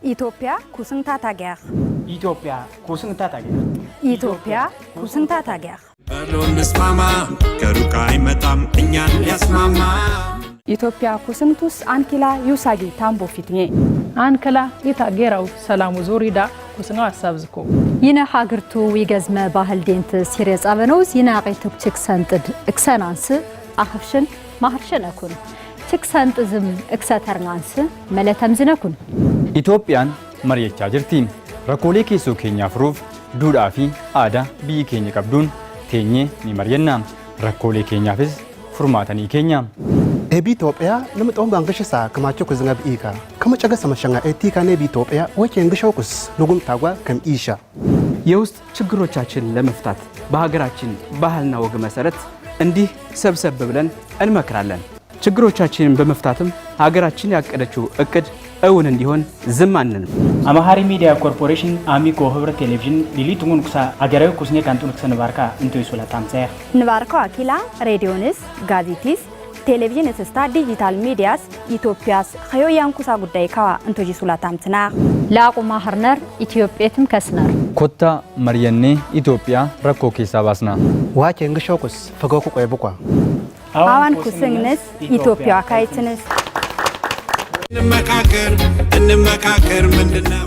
ኢትዮጵያ ኩስንታት አገር ኢትዮጵያ ኩስንታት አገር ኢትዮጵያ ኩስንታት አገር በሎንስማማ ከሩቅ አይመጣም እኛን ሊያስማማ ኢትዮጵያ ኩስንቱስ አንኪላ ዩሳጊ ታምቦ ፊትኔ አንከላ ይታገራው ሰላሙ ዞሪዳ ኩስናው አሳብዝኮ ይነ ሀገርቱ ይገዝመ ባህል ዴንት ሲሪየስ አበኖዝ ይናቀይቱክ ችክሰንጥድ እክሰናንስ አኽፍሽን ማህርሽን አኩን ችክሰንጥዝም እክሰተርናንስ መለተም ዝነኩን ኢትዮጵያን መሪየቻ ጅርቲን ረኮሌ ኬሶ ኬኛ ፍሩፍ ዱዳፊ አዳ ቢይ ኬኛ ቀብዱን ቴኜ ኒመርየና ረኮሌ ኬኛ ፍዝ ፍርማተኒ ኬኛ ኤቢ ኢትዮጵያ ለምጣው ባንገሽሳ ከማቸው ከዝናብ ኢካ ከመጨገሰ መሸንጋ ኤቲካ ነቢ ኢትዮጵያ ወጪ እንግሾኩስ ልጉም ታጓ ከም ኢሻ የውስጥ ችግሮቻችን ለመፍታት በሀገራችን ባህልና ወግ መሰረት እንዲህ ሰብሰብ ብለን እንመክራለን። ችግሮቻችንን በመፍታትም ሀገራችን ያቀደችው እቅድ እውን እንዲሆን ዝም አንልም። አማሃሪ ሚዲያ ኮርፖሬሽን አሚኮ ህብረት ቴሌቪዥን ሊሊቱን ኩሳ አገራዊ ኩስኔ ካንቱን ክሰንባርካ እንቶ ይሱላታም ሳያ ንባርካ አኪላ ሬዲዮንስ ጋዜቲስ ቴሌቪዥን እስስታ ዲጂታል ሚዲያስ ኢትዮጵያስ ኸዮያን ኩሳ ጉዳይ ካዋ እንቶ ይሱላታም ትና ላቁማ ሀርነር ኢትዮጵያትም ከስነር ኮታ መርየኔ ኢትዮጵያ ረኮ ኬሳ ባስና ዋቼ እንግሾኩስ ፈጎኩ ቆይቡቋ አዋን ኩስንግነስ ኢትዮጵያ ካይትንስ እንመካከር ምንድነው